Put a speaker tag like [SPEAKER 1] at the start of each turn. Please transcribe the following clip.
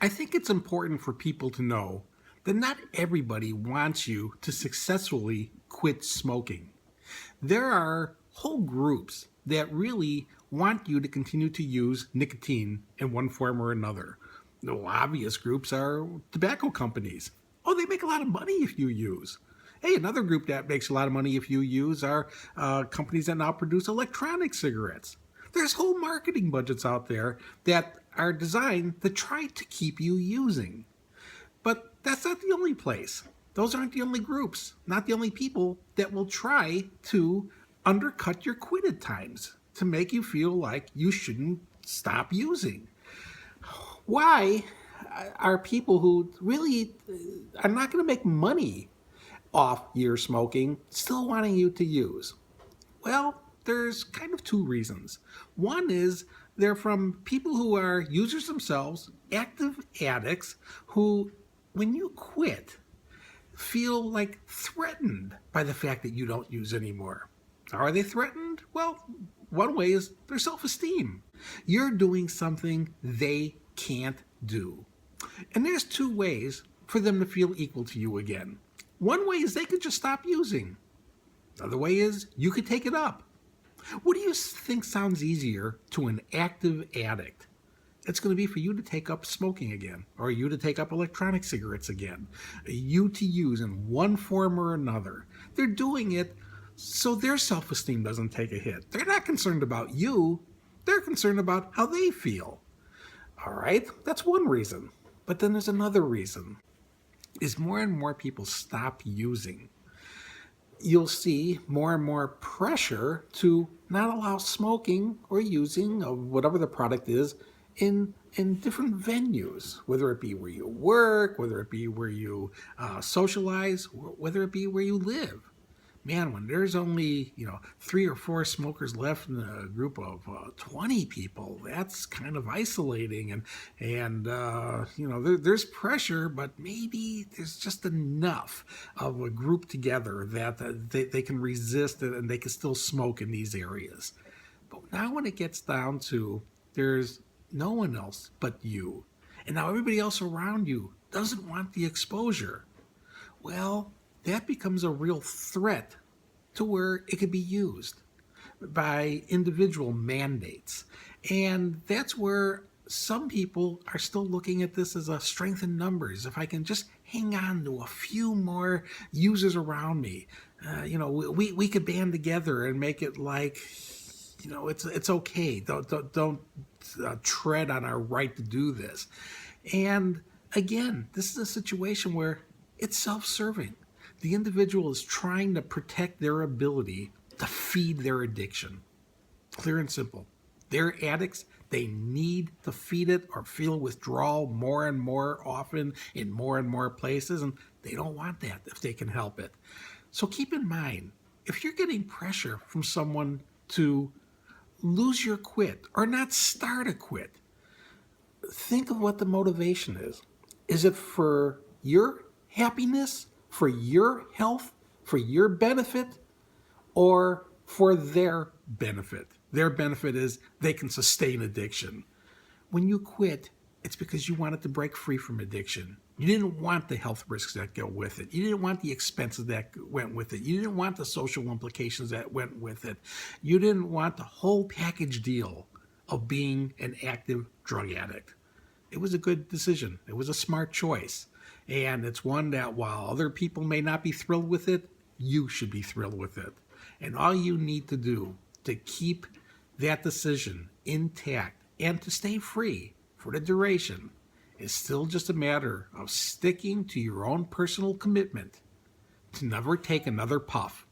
[SPEAKER 1] I think it's important for people to know that not everybody wants you to successfully quit smoking. There are whole groups that really want you to continue to use nicotine in one form or another. The obvious groups are tobacco companies. Oh, they make a lot of money if you use. Hey, another group that makes a lot of money if you use are companies that now produce electronic cigarettes. There's whole marketing budgets out there that are designed to try to keep you using. But that's not the only place. Those aren't the only groups, not the only people that will try to undercut your quitted times to make you feel like you shouldn't stop using. Why are people who really are not going to make money off your smoking still wanting you to use? Well, there's kind of two reasons. One is they're from people who are users themselves, active addicts, who, when you quit, feel like threatened by the fact that you don't use anymore. How are they threatened? Well, one way is their self esteem. You're doing something they can't do. And there's two ways for them to feel equal to you again. One way is they could just stop using. Another way is you could take it up. What do you think sounds easier to an active addict? It's going to be for you to take up smoking again, or you to take up electronic cigarettes again, you to use in one form or another. They're doing it so their self-esteem doesn't take a hit. They're not concerned about you. They're concerned about how they feel. All right, that's one reason. But then there's another reason. Is more and more people stop using, you'll see more and more pressure to not allow smoking or using of whatever the product is in different venues, whether it be where you work, whether it be where you socialize, whether it be where you live. Man, when there's only 3 or 4 smokers left in a group of 20 people, that's kind of isolating, and there's pressure, but maybe there's just enough of a group together that they can resist it and they can still smoke in these areas. But now when it gets down to there's no one else but you, and now everybody else around you doesn't want the exposure, well, that becomes a real threat to where it could be used by individual mandates. And that's where some people are still looking at this as a strength in numbers. If I can just hang on to a few more users around me, we could band together and make it like, it's okay. Don't tread on our right to do this. And again, this is a situation where it's self-serving. The individual is trying to protect their ability to feed their addiction. Clear and simple. They're addicts. They need to feed it or feel withdrawal more and more often in more and more places, and they don't want that if they can help it. So keep in mind, if you're getting pressure from someone to lose your quit or not start a quit, think of what the motivation is. Is it for your happiness, for your health, for your benefit, or for their benefit? Their benefit is they can sustain addiction. When you quit, it's because you wanted to break free from addiction. You didn't want the health risks that go with it. You didn't want the expenses that went with it. You didn't want the social implications that went with it. You didn't want the whole package deal of being an active drug addict. It was a good decision. It was a smart choice. And it's one that while other people may not be thrilled with it, you should be thrilled with it. And all you need to do to keep that decision intact and to stay free for the duration is still just a matter of sticking to your own personal commitment to never take another puff